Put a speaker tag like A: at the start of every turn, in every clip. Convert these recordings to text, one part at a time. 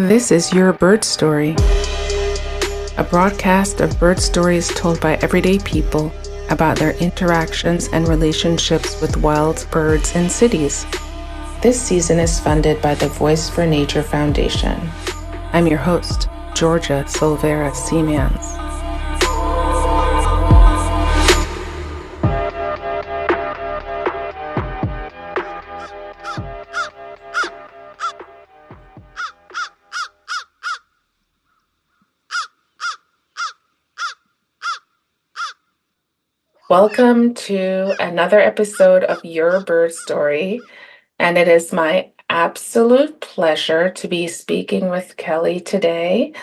A: This is Your Bird Story, a broadcast of bird stories told by everyday people about their interactions and relationships with wild birds in cities. This season is funded by the Voice for Nature Foundation. I'm your host, Georgia Silvera Seamans. Welcome to another episode of Your Bird Story, and it is my absolute pleasure to be speaking with Kellie today,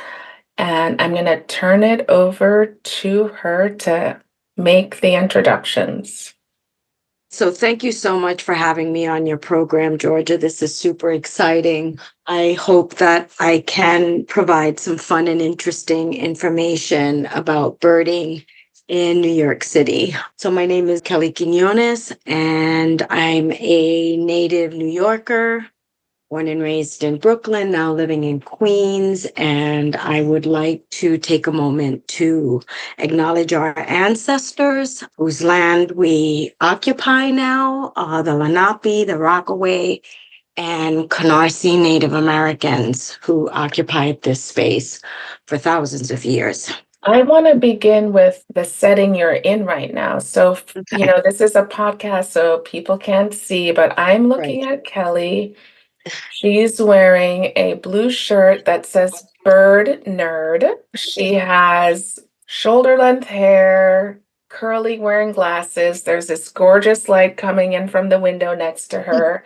A: and I'm going to turn it over to her to make the introductions.
B: So thank you so much for having me on your program, Georgia. This is super exciting. I hope that I can provide some fun and interesting information about birding in New York City. So my name is Kellie Quiñones, and I'm a native New Yorker, born and raised in Brooklyn, now living in Queens. And I would like to take a moment to acknowledge our ancestors whose land we occupy now, the Lenape, the Rockaway, and Canarsie Native Americans who occupied this space for thousands of years.
A: I want to begin with the setting you're in right now. So, this is a podcast, so people can't see, but I'm looking at Kellie. She's wearing a blue shirt that says Bird Nerd. She has shoulder-length hair, curly, wearing glasses. There's this gorgeous light coming in from the window next to her.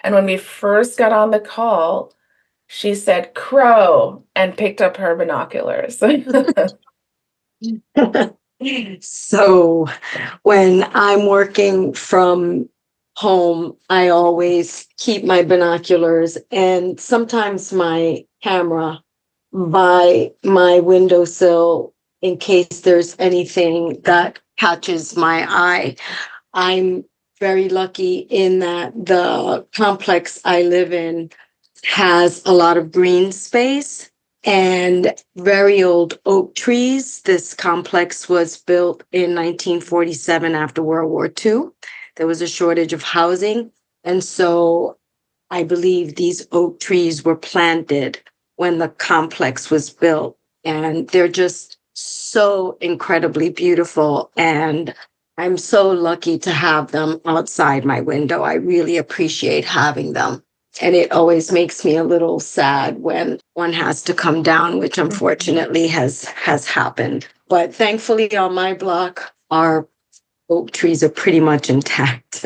A: And when we first got on the call, she said crow and picked up her binoculars.
B: So when I'm working from home, I always keep my binoculars and sometimes my camera by my windowsill in case there's anything that catches my eye. I'm very lucky in that the complex I live in has a lot of green space and very old oak trees. This complex was built in 1947 after World War II. There was a shortage of housing. And so I believe these oak trees were planted when the complex was built. And they're just so incredibly beautiful. And I'm so lucky to have them outside my window. I really appreciate having them. And it always makes me a little sad when one has to come down, which unfortunately has happened. But thankfully on my block, our oak trees are pretty much intact.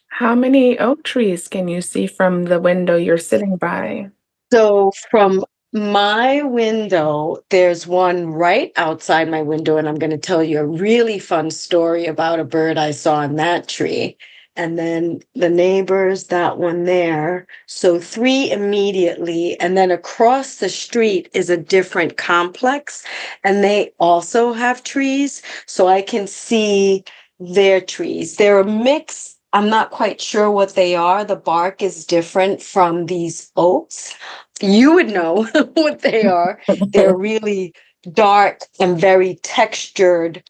A: How many oak trees can you see from the window you're sitting by?
B: So from my window, there's one right outside my window, and I'm going to tell you a really fun story about a bird I saw in that tree. And then the neighbors, that one there. So 3 immediately. And then across the street is a different complex. And they also have trees. So I can see their trees. They're a mix. I'm not quite sure what they are. The bark is different from these oaks. You would know what they are. They're really dark and very textured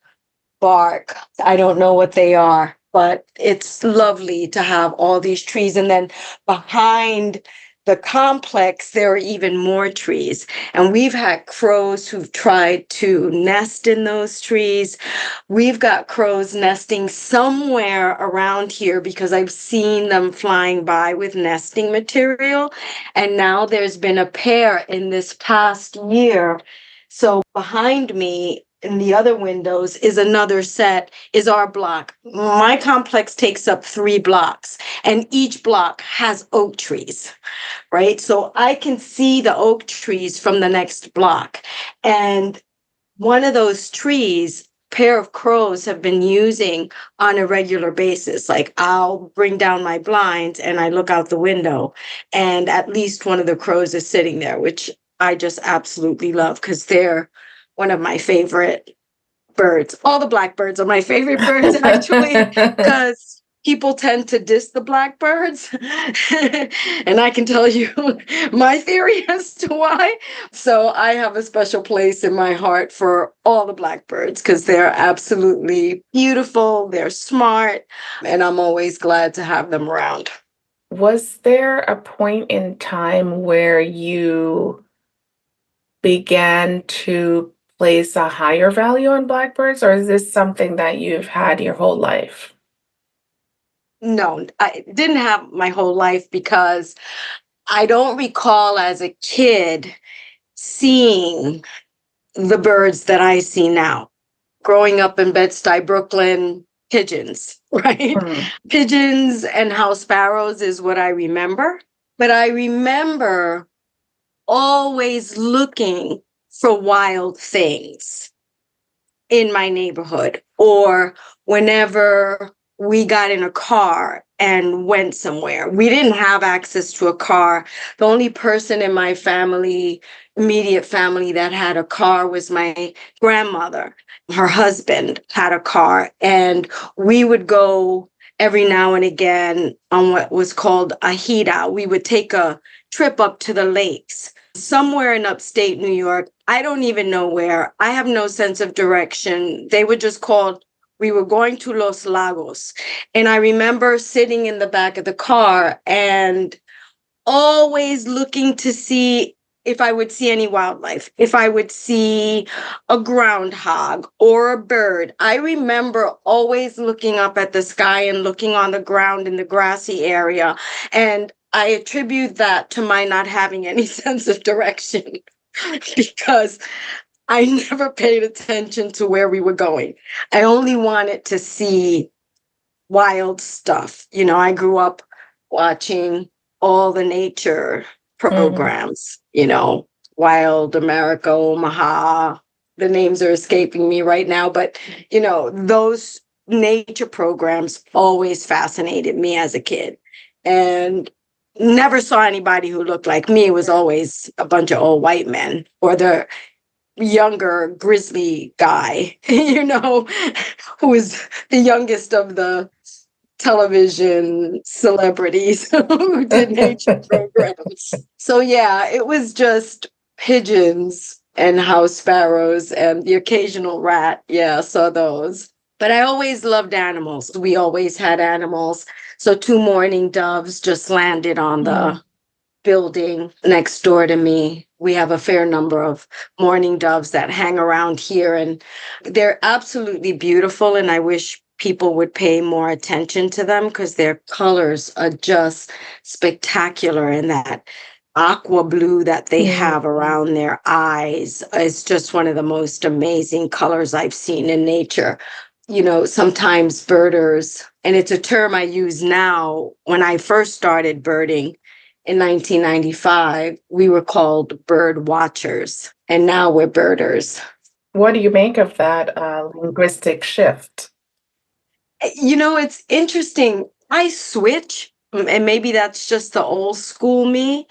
B: bark. I don't know what they are. But it's lovely to have all these trees. And then behind the complex, there are even more trees. And we've had crows who've tried to nest in those trees. We've got crows nesting somewhere around here because I've seen them flying by with nesting material. And now there's been a pair in this past year. So behind me, in the other windows is another set, is our block. My complex takes up 3 blocks, and each block has oak trees, right? So I can see the oak trees from the next block. And one of those trees, pair of crows have been using on a regular basis. Like I'll bring down my blinds and I look out the window, and at least one of the crows is sitting there, which I just absolutely love because they're one of my favorite birds. All the blackbirds are my favorite birds, actually, because people tend to diss the blackbirds. And I can tell you my theory as to why. So I have a special place in my heart for all the blackbirds because they're absolutely beautiful, they're smart, and I'm always glad to have them around.
A: Was there a point in time where you began to place a higher value on blackbirds, or is this something that you've had your whole life?
B: No, I didn't have my whole life because I don't recall as a kid seeing the birds that I see now. Growing up in Bed-Stuy, Brooklyn, pigeons, right?
A: Mm.
B: Pigeons and house sparrows is what I remember. But I remember always looking for wild things in my neighborhood, or whenever we got in a car and went somewhere. We didn't have access to a car. The only person in my family, immediate family, that had a car was my grandmother. Her husband had a car, and we would go every now and again on what was called a hida. We would take a trip up to the lakes somewhere in upstate New York. I don't even know where. I have no sense of direction. They were just called, we were going to Los Lagos. And I remember sitting in the back of the car and always looking to see if I would see any wildlife, if I would see a groundhog or a bird. I remember always looking up at the sky and looking on the ground in the grassy area. And I attribute that to my not having any sense of direction because I never paid attention to where we were going. I only wanted to see wild stuff. You know, I grew up watching all the nature
A: Mhm.
B: programs, you know, Wild America, Omaha. The names are escaping me right now, but, you know, those nature programs always fascinated me as a kid. And never saw anybody who looked like me. It was always a bunch of old white men or the younger grizzly guy, you know, who was the youngest of the television celebrities who did nature programs. So yeah, it was just pigeons and house sparrows and the occasional rat. Yeah, saw those. But I always loved animals. We always had animals. So two mourning doves just landed on the building next door to me. We have a fair number of mourning doves that hang around here, and they're absolutely beautiful. And I wish people would pay more attention to them because their colors are just spectacular. And that aqua blue that they have around their eyes is just one of the most amazing colors I've seen in nature. You know, sometimes birders, and it's a term I use now. When I first started birding in 1995, we were called bird watchers, and now we're birders.
A: What do you make of that linguistic shift?
B: You know, it's interesting. I switch, and maybe that's just the old school me.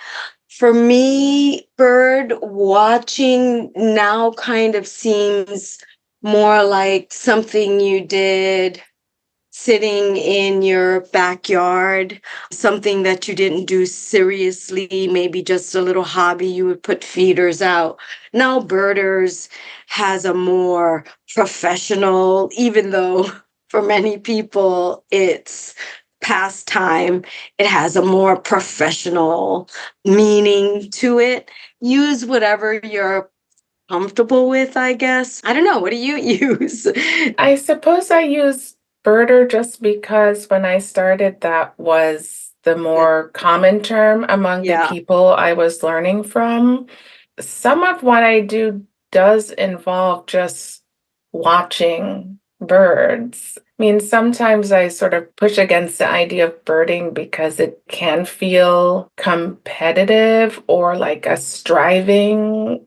B: For me, bird watching now kind of seems more like something you did sitting in your backyard, something that you didn't do seriously, maybe just a little hobby, you would put feeders out. Now birders has a more professional, even though for many people it's pastime, it has a more professional meaning to it. Use whatever you're comfortable with, I guess. I don't know. What do you use?
A: I suppose I use birder just because when I started, that was the more common term among the
B: Yeah.
A: people I was learning from. Some of what I do does involve just watching birds. I mean, sometimes I sort of push against the idea of birding because it can feel competitive or like a striving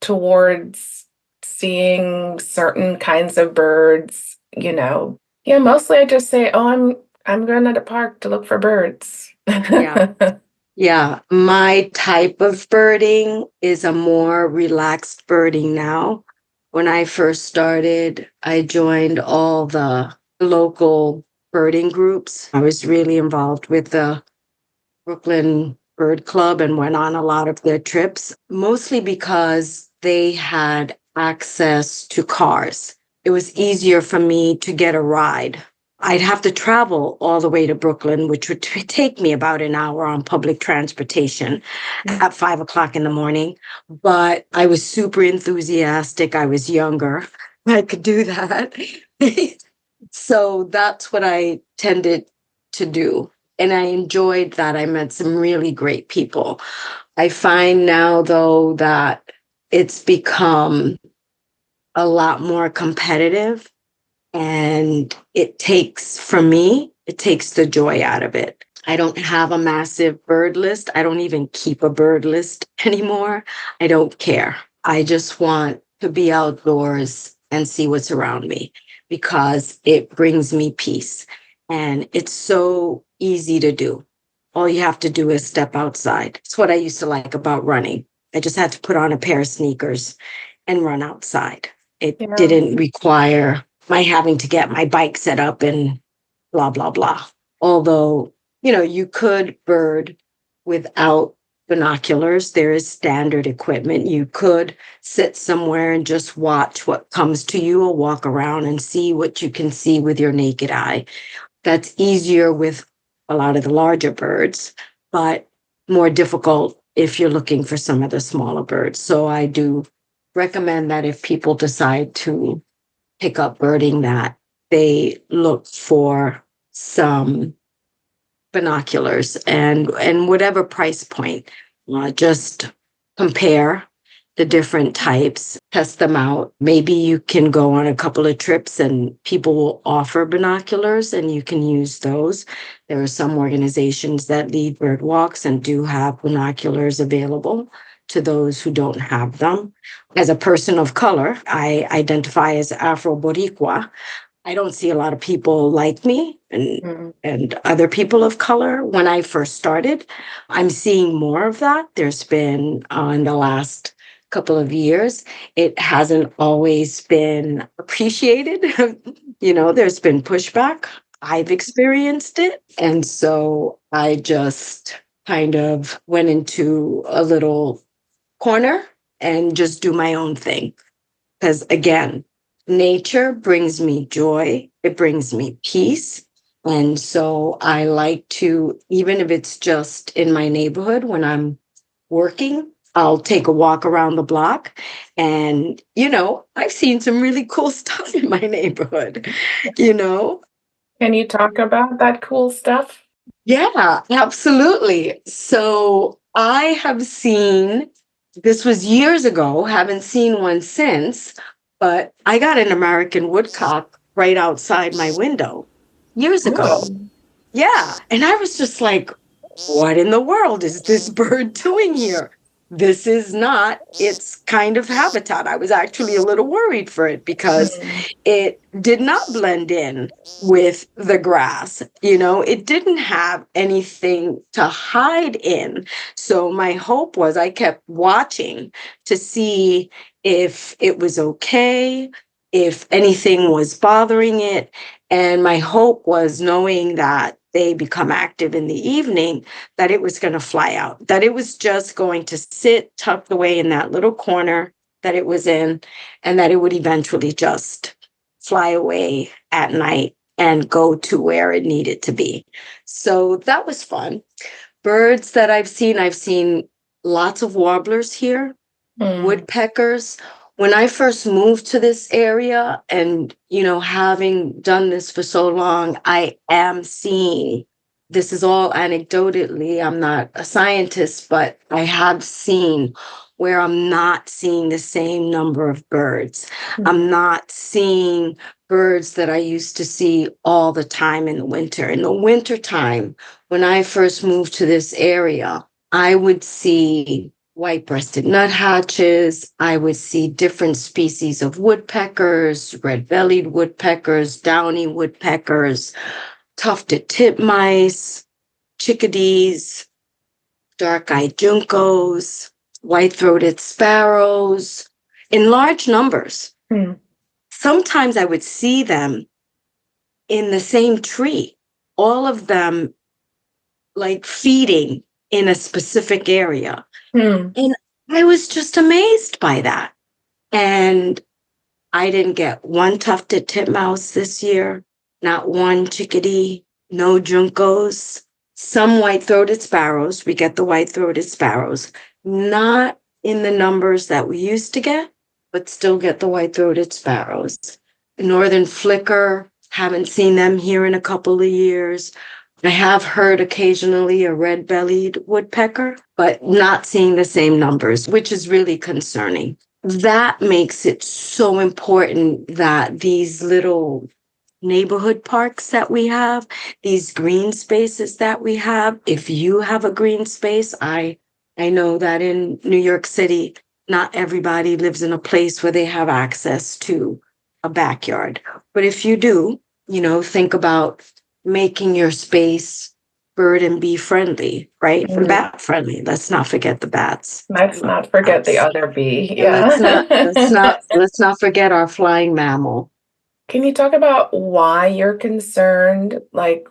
A: towards seeing certain kinds of birds, you know. Yeah, mostly I just say, "Oh, I'm going to the park to look for birds."
B: Yeah. Yeah, my type of birding is a more relaxed birding now. When I first started, I joined all the local birding groups. I was really involved with the Brooklyn Bird Club and went on a lot of their trips, mostly because they had access to cars. It was easier for me to get a ride. I'd have to travel all the way to Brooklyn, which would take me about an hour on public transportation at 5 o'clock in the morning. But I was super enthusiastic. I was younger. I could do that. So that's what I tended to do. And I enjoyed that. I met some really great people. I find now, though, that it's become a lot more competitive. And it takes, for me, it takes the joy out of it. I don't have a massive bird list. I don't even keep a bird list anymore. I don't care. I just want to be outdoors and see what's around me because it brings me peace. And it's so easy to do. All you have to do is step outside. It's what I used to like about running. I just had to put on a pair of sneakers and run outside. It didn't require my having to get my bike set up and blah, blah, blah. Although, you could bird without binoculars. There is standard equipment. You could sit somewhere and just watch what comes to you or walk around and see what you can see with your naked eye. That's easier with a lot of the larger birds, but more difficult if you're looking for some of the smaller birds. So I do recommend that if people decide to pick up birding, that they look for some binoculars and whatever price point. Just compare the different types, test them out. Maybe you can go on a couple of trips and people will offer binoculars and you can use those. There are some organizations that lead bird walks and do have binoculars available to those who don't have them. As a person of color, I identify as Afro-Boricua. I don't see a lot of people like me and other people of color. When I first started, I'm seeing more of that. There's been, in the last couple of years, it hasn't always been appreciated. There's been pushback. I've experienced it. And so I just kind of went into a little corner and just do my own thing. Because again, nature brings me joy. It brings me peace. And so I like to, even if it's just in my neighborhood when I'm working, I'll take a walk around the block. And, I've seen some really cool stuff in my neighborhood,
A: Can you talk about that cool stuff?
B: Yeah, absolutely. So I have seen, this was years ago, haven't seen one since, but I got an American woodcock right outside my window years ago.
A: Oh.
B: Yeah. And I was just like, what in the world is this bird doing here? This is not its kind of habitat. I was actually a little worried for it because it did not blend in with the grass. It didn't have anything to hide in. So my hope was I kept watching to see if it was okay, if anything was bothering it. And my hope was, knowing that they become active in the evening, that it was going to fly out, that it was just going to sit tucked away in that little corner that it was in, and that it would eventually just fly away at night and go to where it needed to be. So that was fun. Birds that I've seen lots of warblers here, woodpeckers. When I first moved to this area and, having done this for so long, I am seeing, this is all anecdotally, I'm not a scientist, but I have seen where I'm not seeing the same number of birds. I'm not seeing birds that I used to see all the time in the winter. In the wintertime, when I first moved to this area, I would see white-breasted nuthatches. I would see different species of woodpeckers, red-bellied woodpeckers, downy woodpeckers, tufted titmice, chickadees, dark-eyed juncos, white-throated sparrows, in large numbers. Sometimes I would see them in the same tree, all of them like feeding in a specific area. And I was just amazed by that. And I didn't get one tufted titmouse this year, not one chickadee, no juncos, some white-throated sparrows. We get the white-throated sparrows, not in the numbers that we used to get, but still get the white-throated sparrows. The northern flicker, haven't seen them here in a couple of years. I have heard occasionally a red-bellied woodpecker, but not seeing the same numbers, which is really concerning. That makes it so important that these little neighborhood parks that we have, these green spaces that we have, if you have a green space, I know that in New York City, not everybody lives in a place where they have access to a backyard. But if you do, think about making your space bird and bee friendly, right? And bat friendly. Let's not forget the bats.
A: Let's not forget the other bee.
B: And
A: Yeah.
B: let's not forget our flying mammal.
A: Can you talk about why you're concerned? Like,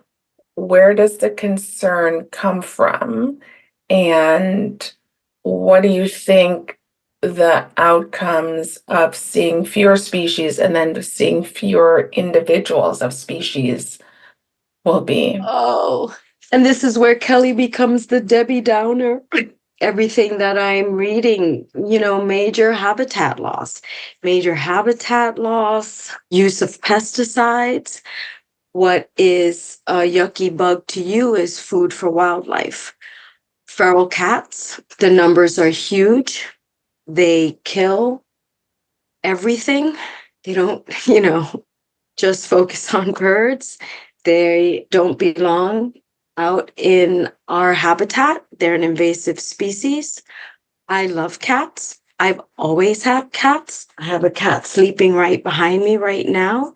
A: where does the concern come from? And what do you think the outcomes of seeing fewer species and then seeing fewer individuals of species will be?
B: Oh, and this is where Kelly becomes the Debbie Downer. Everything that I'm reading, major habitat loss, use of pesticides. What is a yucky bug to you is food for wildlife. Feral cats, the numbers are huge. They kill everything. They don't, just focus on birds. They don't belong out in our habitat. They're an invasive species. I love cats. I've always had cats. I have a cat sleeping right behind me right now.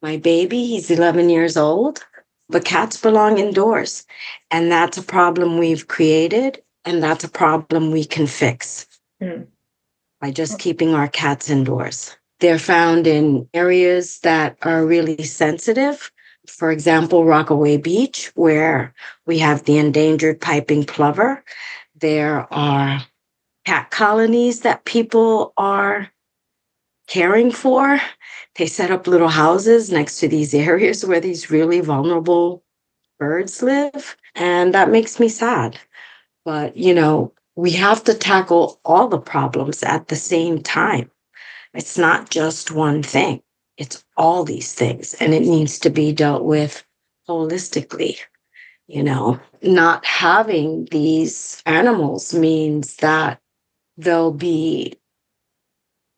B: My baby, he's 11 years old. But cats belong indoors. And that's a problem we've created. And that's a problem we can fix by just keeping our cats indoors. They're found in areas that are really sensitive. For example, Rockaway Beach, where we have the endangered piping plover. There are cat colonies that people are caring for. They set up little houses next to these areas where these really vulnerable birds live. And that makes me sad. But, we have to tackle all the problems at the same time. It's not just one thing. It's all these things, and it needs to be dealt with holistically. Not having these animals means that there'll be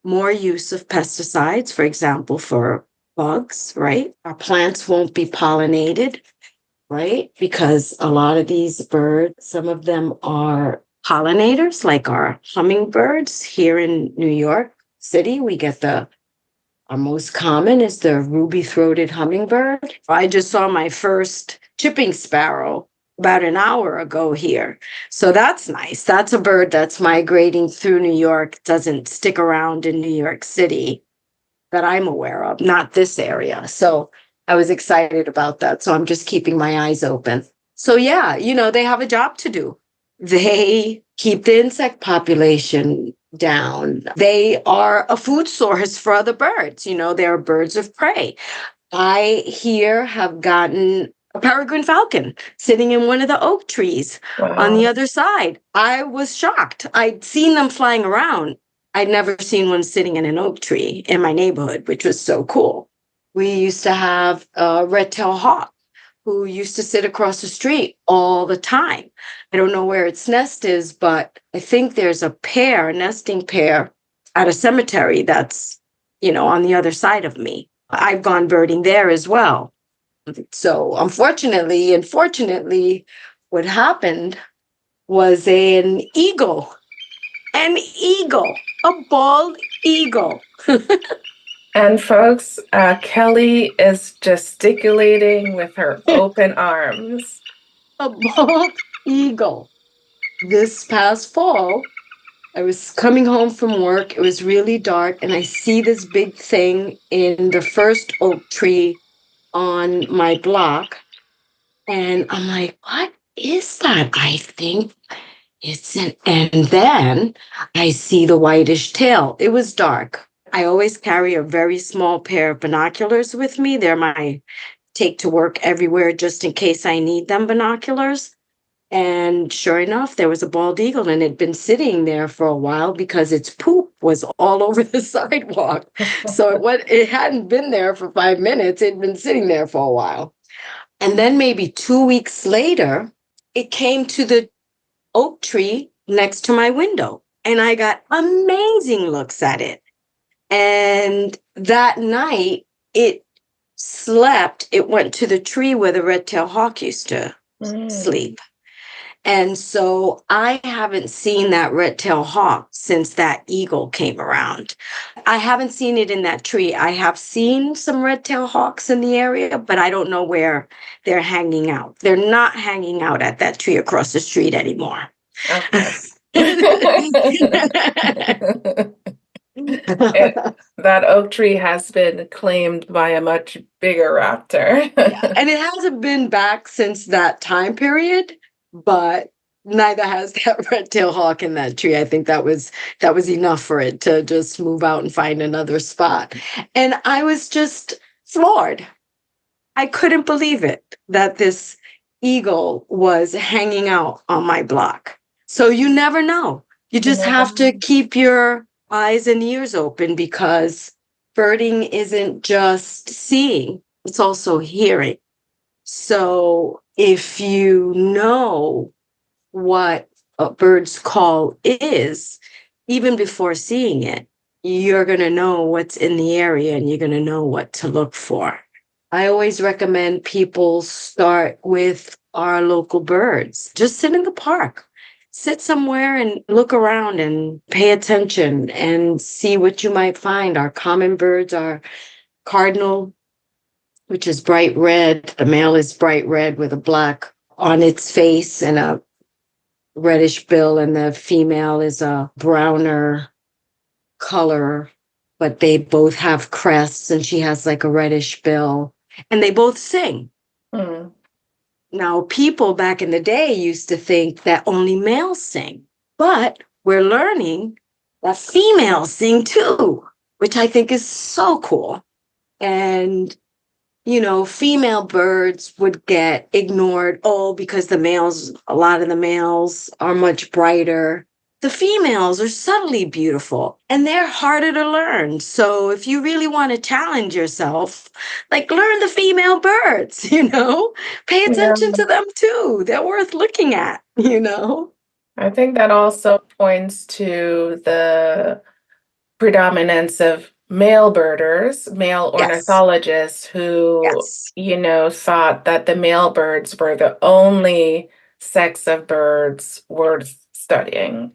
B: more use of pesticides, for example, for bugs, right? Our plants won't be pollinated, right? Because a lot of these birds, some of them are pollinators, like our hummingbirds here in New York City. We get our most common is the ruby-throated hummingbird. I just saw my first chipping sparrow about an hour ago here. So that's nice. That's a bird that's migrating through New York, doesn't stick around in New York City that I'm aware of, not this area. So I was excited about that. So I'm just keeping my eyes open. So yeah, they have a job to do. They keep the insect population down. They are a food source for other birds. They're birds of prey. I here have gotten a peregrine falcon sitting in one of the oak trees on the other side. I was shocked. I'd seen them flying around. I'd never seen one sitting in an oak tree in my neighborhood, which was so cool. We used to have a red-tailed hawk who used to sit across the street all the time. I don't know where its nest is, but I think there's a nesting pair at a cemetery that's, on the other side of me. I've gone birding there as well. So unfortunately, what happened was an eagle, a bald eagle.
A: And folks, Kelly is gesticulating with her open arms.
B: A bald eagle. This past fall, I was coming home from work. It was really dark, and I see this big thing in the first oak tree on my block. And I'm like, what is that? I think and then I see the whitish tail. It was dark. I always carry a very small pair of binoculars with me. They're my take to work everywhere just in case I need them binoculars. And sure enough, there was a bald eagle and it had been sitting there for a while because its poop was all over the sidewalk. So it hadn't been there for 5 minutes. It'd been sitting there for a while. And then maybe 2 weeks later, it came to the oak tree next to my window. And I got amazing looks at it. And that night, it slept. It went to the tree where the red-tailed hawk used to sleep. And so I haven't seen that red-tailed hawk since that eagle came around. I haven't seen it in that tree. I have seen some red-tailed hawks in the area, but I don't know where they're hanging out. They're not hanging out at that tree across the street anymore.
A: Okay. That oak tree has been claimed by a much bigger raptor.
B: Yeah, and it hasn't been back since that time period, but neither has that red-tailed hawk in that tree. I think that was enough for it to just move out and find another spot. And I was just floored. I couldn't believe it that this eagle was hanging out on my block. So you never know. You just have to keep your eyes and ears open because birding isn't just seeing, it's also hearing. So if you know what a bird's call is, even before seeing it, you're going to know what's in the area and you're going to know what to look for. I always recommend people start with our local birds. Just sit in the park. Sit somewhere and look around and pay attention and see what you might find. Our common birds are cardinal, which is bright red. The male is bright red with a black on its face and a reddish bill, and the female is a browner color, but they both have crests and she has like a reddish bill, and they both sing. Mm. Now, people back in the day used to think that only males sing, but we're learning that females sing too, which I think is so cool. And, you know, female birds would get ignored, because a lot of the males are much brighter. The females are subtly beautiful and they're harder to learn. So if you really want to challenge yourself, like learn the female birds, pay attention to them too. They're worth looking at,
A: I think that also points to the predominance of male birders, male ornithologists who, thought that the male birds were the only sex of birds worth studying.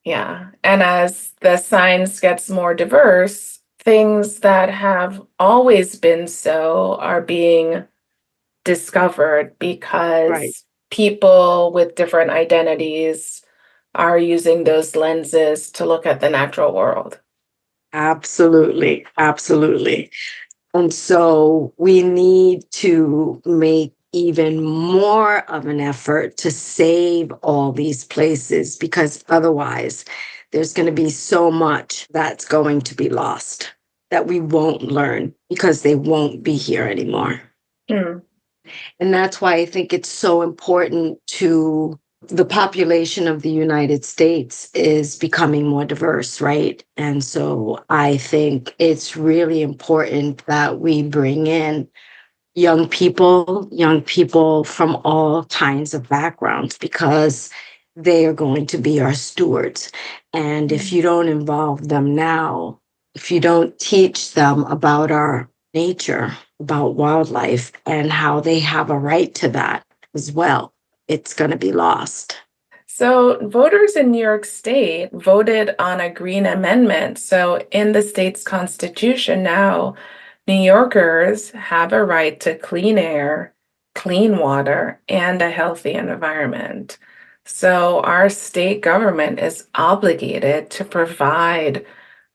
A: Yeah. And as the science gets more diverse, things that have always been so are being discovered because people with different identities are using those lenses to look at the natural world.
B: Absolutely. Absolutely. And so we need to make even more of an effort to save all these places, because otherwise there's going to be so much that's going to be lost that we won't learn because they won't be here anymore. Mm. And that's why I think it's so important the population of the United States is becoming more diverse, right? And so I think it's really important that we bring in young people from all kinds of backgrounds, because they are going to be our stewards. And if you don't involve them now, if you don't teach them about our nature, about wildlife, and how they have a right to that as well, it's going to be lost.
A: So voters in New York State voted on a green amendment. So in the state's constitution now, New Yorkers have a right to clean air, clean water, and a healthy environment. So our state government is obligated to provide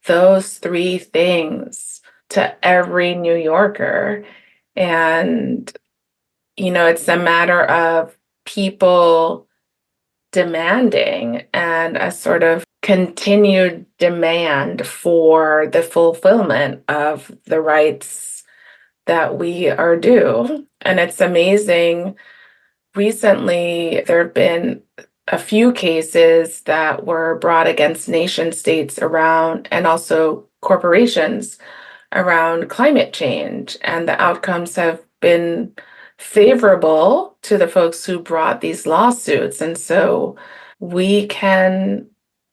A: those three things to every New Yorker. And, it's a matter of people demanding and a sort of continued demand for the fulfillment of the rights that we are due. And it's amazing. Recently, there have been a few cases that were brought against nation states around and also corporations around climate change, and the outcomes have been favorable to the folks who brought these lawsuits. And so we can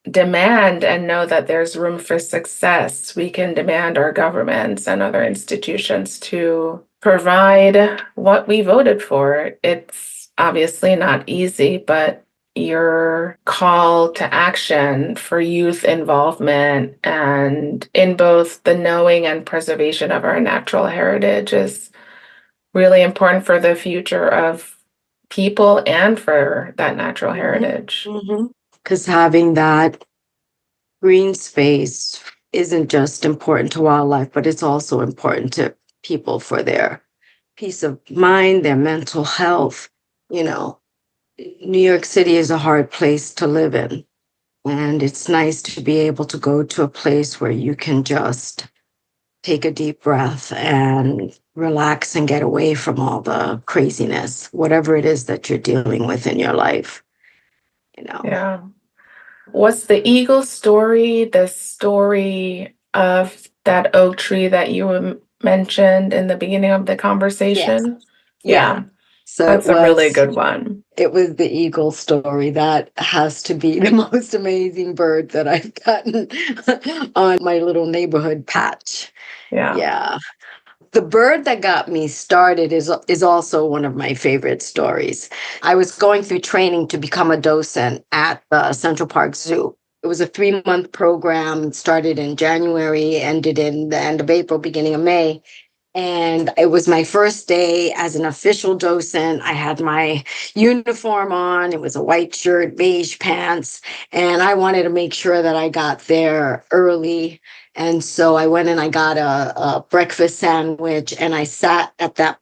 A: demand and know that there's room for success. We can demand our governments and other institutions to provide what we voted for. It's obviously not easy, but your call to action for youth involvement and in both the knowing and preservation of our natural heritage is really important for the future of people and for that natural heritage.
B: Because having that green space isn't just important to wildlife, but it's also important to people for their peace of mind, their mental health. New York City is a hard place to live in. And it's nice to be able to go to a place where you can just take a deep breath and relax and get away from all the craziness, whatever it is that you're dealing with in your life.
A: Yeah. Was the eagle story the story of that oak tree that you mentioned in the beginning of the conversation?
B: Yes.
A: Yeah.
B: So
A: That's a really good one.
B: It was the eagle story. That has to be the most amazing bird that I've gotten on my little neighborhood patch. Yeah. The bird that got me started is also one of my favorite stories. I was going through training to become a docent at the Central Park Zoo. It was a 3-month program, started in January, ended in the end of April, beginning of May. And it was my first day as an official docent. I had my uniform on. It was a white shirt, beige pants. And I wanted to make sure that I got there early. And so I went and I got a breakfast sandwich, and I sat at that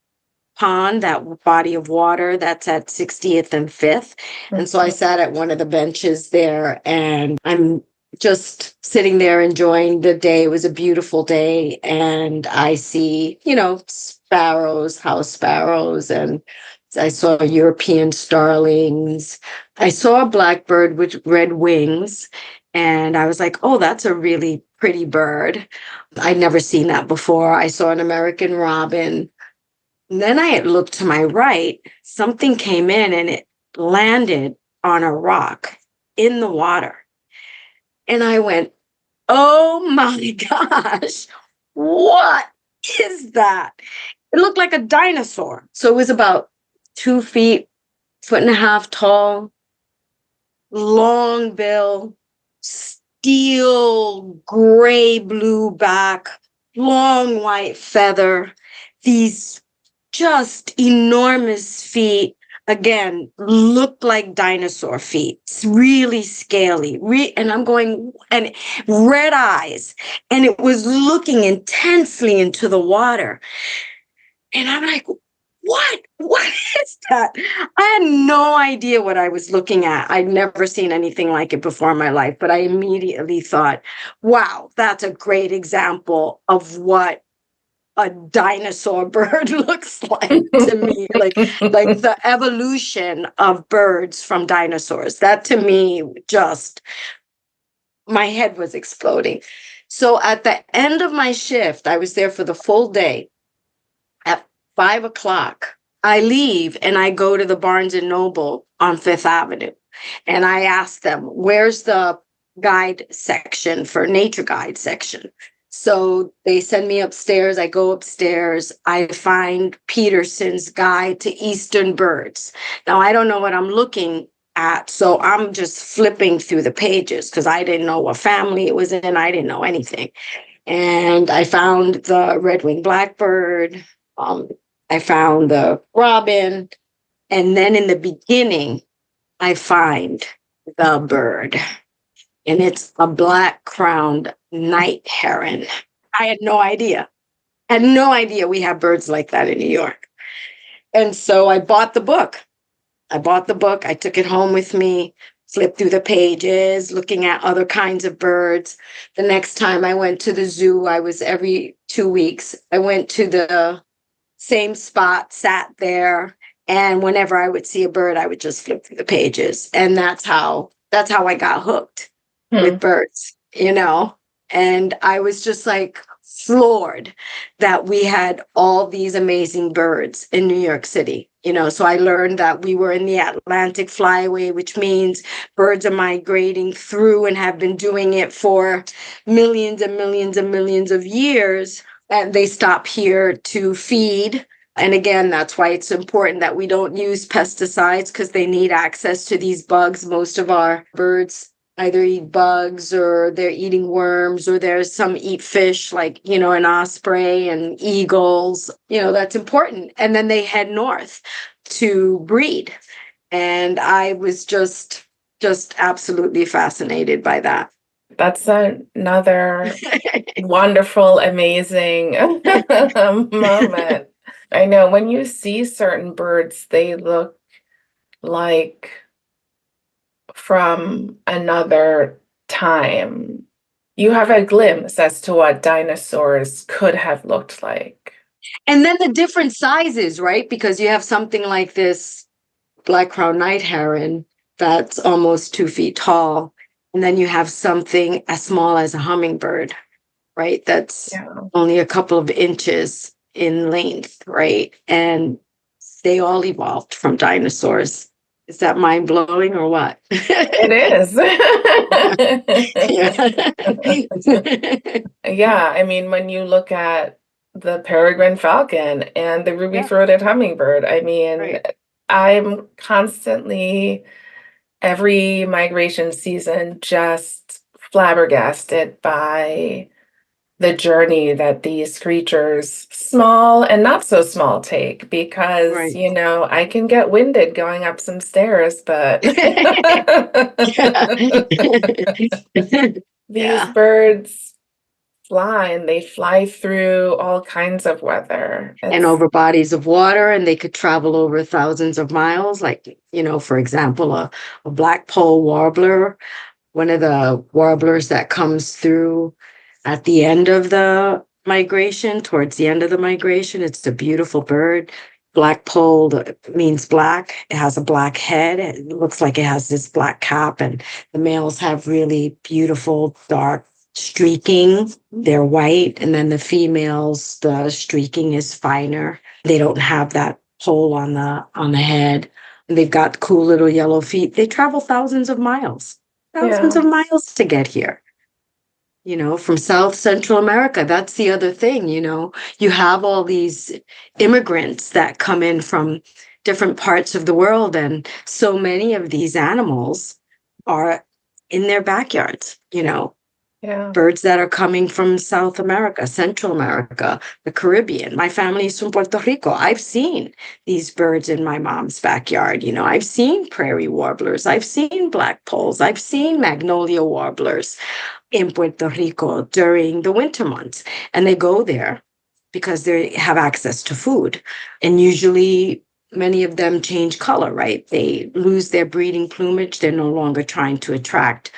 B: pond, that body of water that's at 60th and 5th. And so I sat at one of the benches there, and I'm just sitting there enjoying the day. It was a beautiful day. And I see, sparrows, house sparrows, and I saw European starlings. I saw a blackbird with red wings. And I was like, oh, that's a really pretty bird. I'd never seen that before. I saw an American robin. And then I had looked to my right, something came in and it landed on a rock in the water. And I went, oh my gosh, what is that? It looked like a dinosaur. So it was about 2 feet, 1.5 feet tall, long bill, steel gray blue back, long white feather, these just enormous feet. Again, looked like dinosaur feet. It's really scaly. And I'm going, and red eyes. And it was looking intensely into the water. And I'm like, what? What is that? I had no idea what I was looking at. I'd never seen anything like it before in my life, but I immediately thought, wow, that's a great example of what a dinosaur bird looks like to me, like the evolution of birds from dinosaurs. That to me, just my head was exploding. So at the end of my shift, I was there for the full day. At 5 o'clock, I leave and I go to the Barnes and Noble on Fifth Avenue. And I ask them, where's the guide section for nature guide section? So they send me upstairs. I go upstairs. I find Peterson's Guide to Eastern Birds. Now, I don't know what I'm looking at, so I'm just flipping through the pages because I didn't know what family it was in. I didn't know anything. And I found the red-winged blackbird. I found the robin. And then in the beginning, I find the bird. And it's a black-crowned night heron. I had no idea. Had no idea we have birds like that in New York. And so I bought the book. I took it home with me, flipped through the pages, looking at other kinds of birds. The next time I went to the zoo, I was every 2 weeks. I went to the same spot, sat there, and whenever I would see a bird, I would just flip through the pages. And that's how I got hooked with birds, And I was just like floored that we had all these amazing birds in New York City. So I learned that we were in the Atlantic Flyway, which means birds are migrating through and have been doing it for millions and millions and millions of years. And they stop here to feed. And again, that's why it's important that we don't use pesticides, because they need access to these bugs. Most of our birds either eat bugs or they're eating worms, or there's some eat fish like, an osprey and eagles. That's important. And then they head north to breed. And I was just absolutely fascinated by that.
A: That's another wonderful, amazing moment. I know when you see certain birds, they look like from another time. You have a glimpse as to what dinosaurs could have looked like.
B: And then the different sizes, right? Because you have something like this black crowned night heron that's almost 2 feet tall. And then you have something as small as a hummingbird, right? That's only a couple of inches in length, right? And they all evolved from dinosaurs. Is that mind blowing or what?
A: It is. Yeah, I mean, when you look at the peregrine falcon and the ruby-throated hummingbird, I mean, I'm constantly, every migration season, just flabbergasted by the journey that these creatures, small and not so small, take, because I can get winded going up some stairs, but these birds fly, and they fly through all kinds of weather
B: and over bodies of water, and they could travel over thousands of miles. Like, for example, a blackpoll warbler, one of the warblers that comes through at the end of the migration, towards the end of the migration. It's a beautiful bird. Blackpoll means black. It has a black head. It looks like it has this black cap, and the males have really beautiful dark streaking. They're white, and then the females, the streaking is finer. They don't have that hole on the head. And they've got cool little yellow feet. They travel thousands of miles to get here. From South Central America. That's the other thing, you have all these immigrants that come in from different parts of the world, and so many of these animals are in their backyards, birds that are coming from South America, Central America, the Caribbean. My family is from Puerto Rico. I've seen these birds in my mom's backyard. I've seen prairie warblers. I've seen blackpolls. I've seen magnolia warblers in Puerto Rico during the winter months. And they go there because they have access to food. And usually many of them change color, right? They lose their breeding plumage. They're no longer trying to attract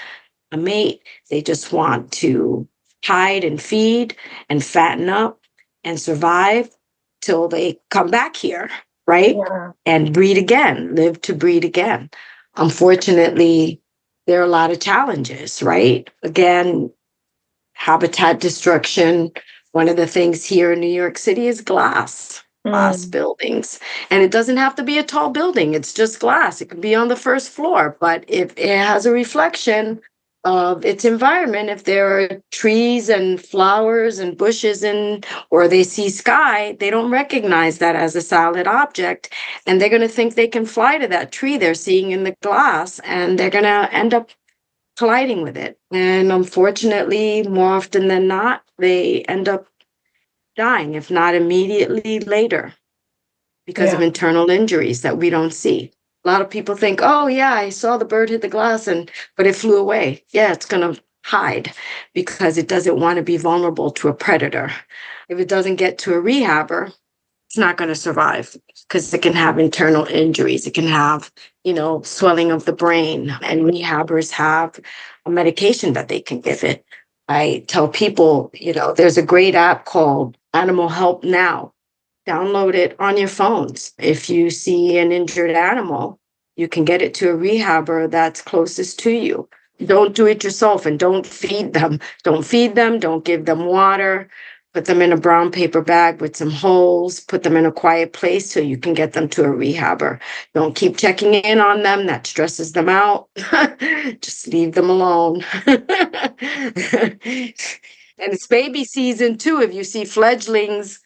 B: a mate. They just want to hide and feed and fatten up and survive till they come back here, right?
A: Yeah.
B: And breed again, live to breed again. Unfortunately, there are a lot of challenges, right? Again, habitat destruction. One of the things here in New York City is glass buildings. And it doesn't have to be a tall building. It's just glass. It can be on the first floor. But if it has a reflection of its environment, if there are trees and flowers and bushes or they see sky, they don't recognize that as a solid object. And they're going to think they can fly to that tree they're seeing in the glass, and they're going to end up colliding with it. And unfortunately, more often than not, they end up dying, if not immediately, later, because of internal injuries that we don't see. A lot of people think, oh yeah, I saw the bird hit the glass, but it flew away. Yeah, it's gonna hide because it doesn't want to be vulnerable to a predator. If it doesn't get to a rehabber, it's not going to survive because it can have internal injuries. It can have, swelling of the brain. And rehabbers have a medication that they can give it. I tell people, there's a great app called Animal Help Now. Download it on your phones. If you see an injured animal, you can get it to a rehabber that's closest to you. Don't do it yourself and don't feed them. Don't feed them. Don't give them water. Put them in a brown paper bag with some holes. Put them in a quiet place so you can get them to a rehabber. Don't keep checking in on them. That stresses them out. Just leave them alone. And it's baby season too. If you see fledglings,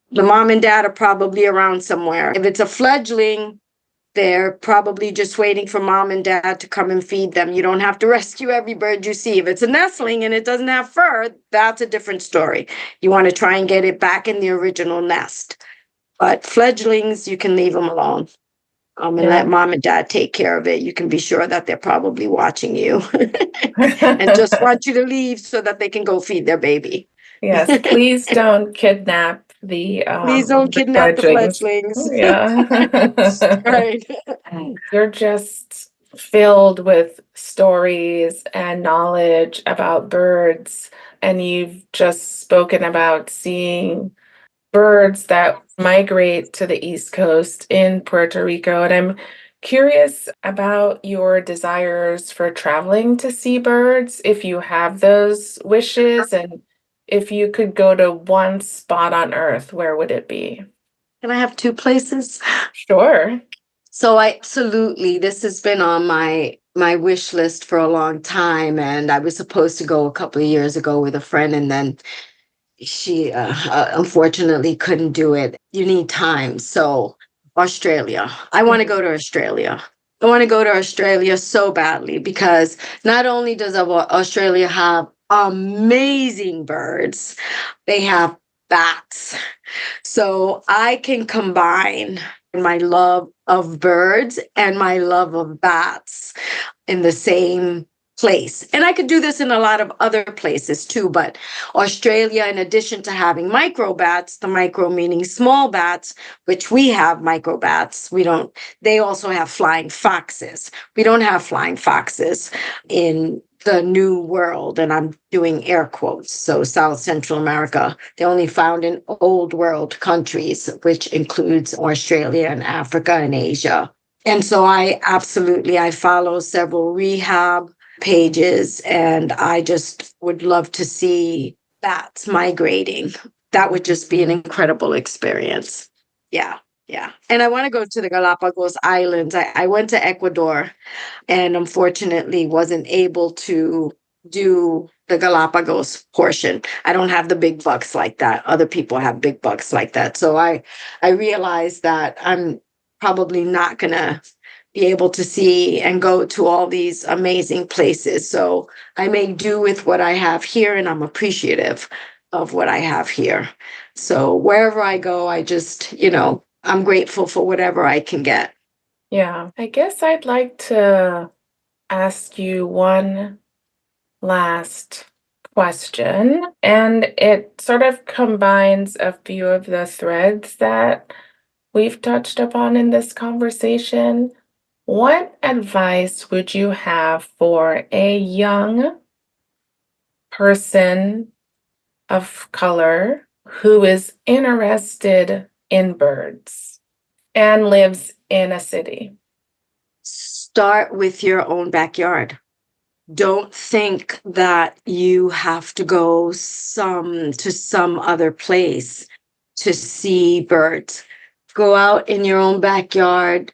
B: the mom and dad are probably around somewhere. If it's a fledgling, they're probably just waiting for mom and dad to come and feed them. You don't have to rescue every bird you see. If it's a nestling and it doesn't have fur, that's a different story. You want to try and get it back in the original nest. But fledglings, you can leave them alone and let mom and dad take care of it. You can be sure that they're probably watching you and just want you to leave so that they can go feed their baby.
A: Yes, please don't kidnap
B: Please don't kidnap the fledglings.
A: Yeah.
B: Right.
A: You're just filled with stories and knowledge about birds, and you've just spoken about seeing birds that migrate to the East Coast in Puerto Rico. And I'm curious about your desires for traveling to see birds, if you have those wishes, and if you could go to one spot on Earth, where would it be?
B: Can I have two places?
A: Sure.
B: So this has been on my wish list for a long time. And I was supposed to go a couple of years ago with a friend, and then she unfortunately couldn't do it. You need time. So Australia. I want to go to Australia. I want to go to Australia so badly because not only does Australia have amazing birds, they have bats. So I can combine my love of birds and my love of bats in the same place. And I could do this in a lot of other places too, but Australia, in addition to having microbats, the micro meaning small bats, which we have microbats, they also have flying foxes. We don't have flying foxes in the new world, and I'm doing air quotes. So South Central America, they're only found in old world countries, which includes Australia and Africa and Asia. And so I follow several rehab pages, and I just would love to see bats migrating. That would just be an incredible experience. Yeah. Yeah. And I want to go to the Galapagos Islands. I went to Ecuador and unfortunately wasn't able to do the Galapagos portion. I don't have the big bucks like that. Other people have big bucks like that. So I realized that I'm probably not going to be able to see and go to all these amazing places. So I may do with what I have here, and I'm appreciative of what I have here. So wherever I go, I just, I'm grateful for whatever I can get.
A: Yeah, I guess I'd like to ask you one last question, and it sort of combines a few of the threads that we've touched upon in this conversation. What advice would you have for a young person of color who is interested in birds and lives in a city?
B: Start with your own backyard. Don't think that you have to go to some other place to see birds. Go out in your own backyard,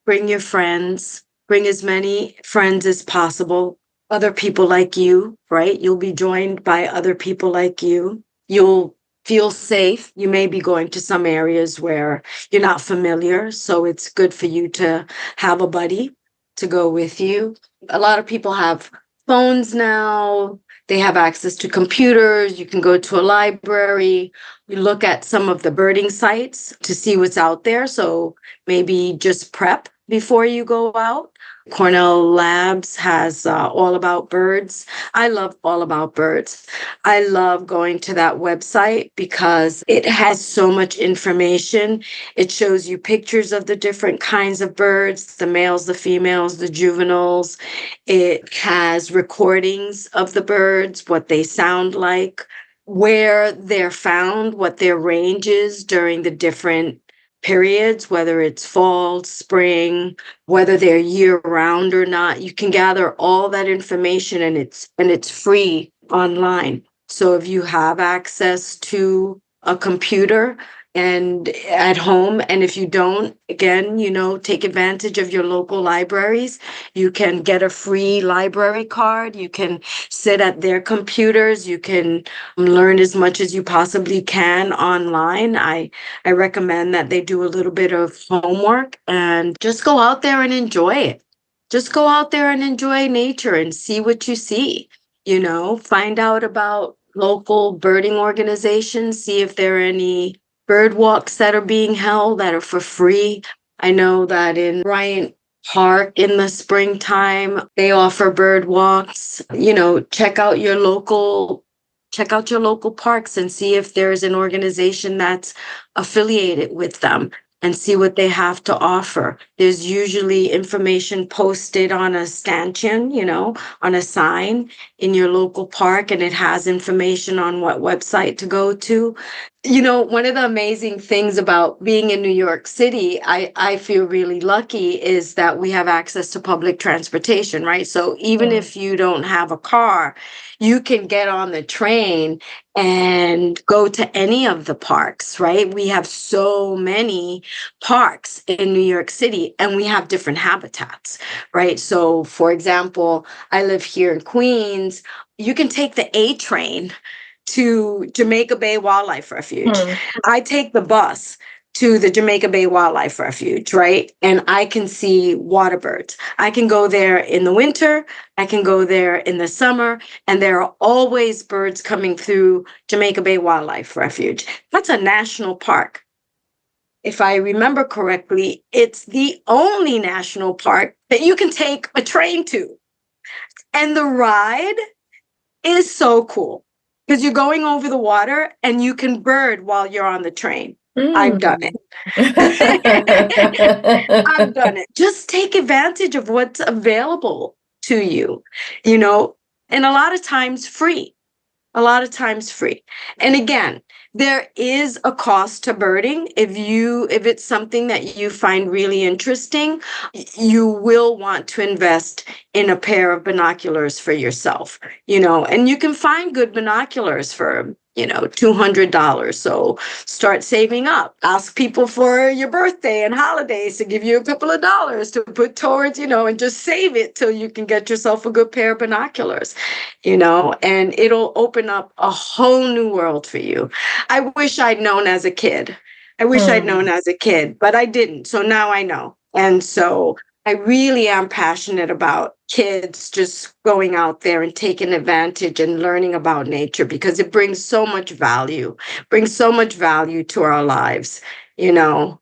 B: bring your friends, bring as many friends as possible, other people like you, right? You'll be joined by other people like you. You'll feel safe. You may be going to some areas where you're not familiar, so it's good for you to have a buddy to go with you. A lot of people have phones now. They have access to computers. You can go to a library. You look at some of the birding sites to see what's out there. So maybe just prep before you go out. Cornell Labs has All About Birds. I love All About Birds. I love going to that website because it has so much information. It shows you pictures of the different kinds of birds, the males, the females, the juveniles. It has recordings of the birds, what they sound like, where they're found, what their range is during the different periods, whether it's fall, spring, whether they're year round or not. You can gather all that information, and it's free online. So if you have access to a computer and at home, and if you don't, again, take advantage of your local libraries. You can get a free library card. You can sit at their computers. You can learn as much as you possibly can online. I recommend that they do a little bit of homework and just go out there and enjoy it. Just go out there and enjoy nature and see what you see. Find out about local birding organizations, see if there are any bird walks that are being held that are for free. I know that in Bryant Park in the springtime, they offer bird walks. Check out your local parks and see if there's an organization that's affiliated with them and see what they have to offer. There's usually information posted on a stanchion, on a sign in your local park, and it has information on what website to go to. One of the amazing things about being in New York City, I feel really lucky, is that we have access to public transportation, right? So even if you don't have a car, you can get on the train and go to any of the parks, right? We have so many parks in New York City, and we have different habitats, right? So, for example, I live here in Queens. You can take the A train to Jamaica Bay Wildlife Refuge. I take the bus to the Jamaica Bay Wildlife Refuge, right? And I can see water birds. I can go there in the winter, I can go there in the summer, and there are always birds coming through Jamaica Bay Wildlife Refuge. That's a national park. If I remember correctly, it's the only national park that you can take a train to. And the ride is so cool because you're going over the water and you can bird while you're on the train. I've done it. I've done it. Just take advantage of what's available to you, and a lot of times free. And again, there is a cost to birding. If it's something that you find really interesting, you will want to invest in a pair of binoculars for yourself, and you can find good binoculars for, $200. So start saving up. Ask people for your birthday and holidays to give you a couple of dollars to put towards, and just save it till you can get yourself a good pair of binoculars, and it'll open up a whole new world for you. I wish I'd known as a kid. But I didn't. So now I know. And so I really am passionate about kids just going out there and taking advantage and learning about nature because it brings so much value to our lives,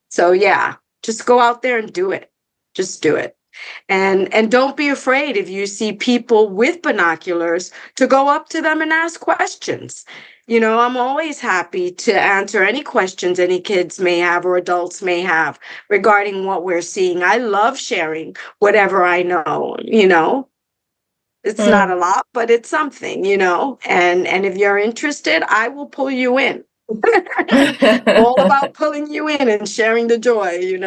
B: So yeah, just go out there and do it. Just do it. And don't be afraid if you see people with binoculars to go up to them and ask questions. I'm always happy to answer any questions any kids may have or adults may have regarding what we're seeing. I love sharing whatever I know, It's not a lot, but it's something, And if you're interested, I will pull you in. All about pulling you in and sharing the joy,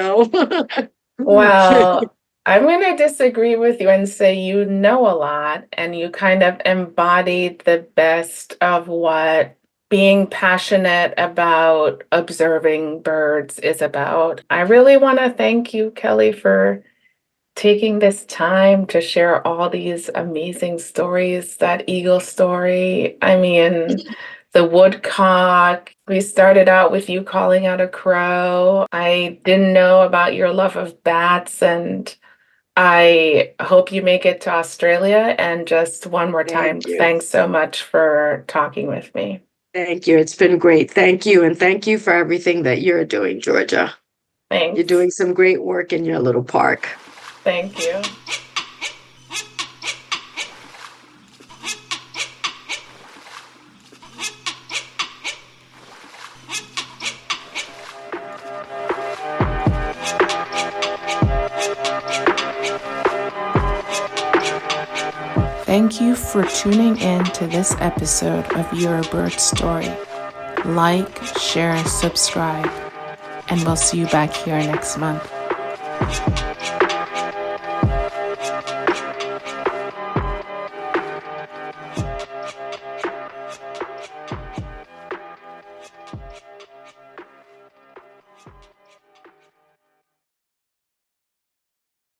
A: Well, I'm going to disagree with you and say you know a lot and you kind of embodied the best of what being passionate about observing birds is about. I really want to thank you, Kellie, for taking this time to share all these amazing stories, that eagle story. I mean, the woodcock. We started out with you calling out a crow. I didn't know about your love of bats, and I hope you make it to Australia. And just one more time, thanks so much for talking with me.
B: Thank you. It's been great. Thank you. And thank you for everything that you're doing, Georgia.
A: Thanks.
B: You're doing some great work in your little park.
A: Thank you. Thank you for tuning in to this episode of Your Bird Story. Like, share, subscribe, and we'll see you back here next month.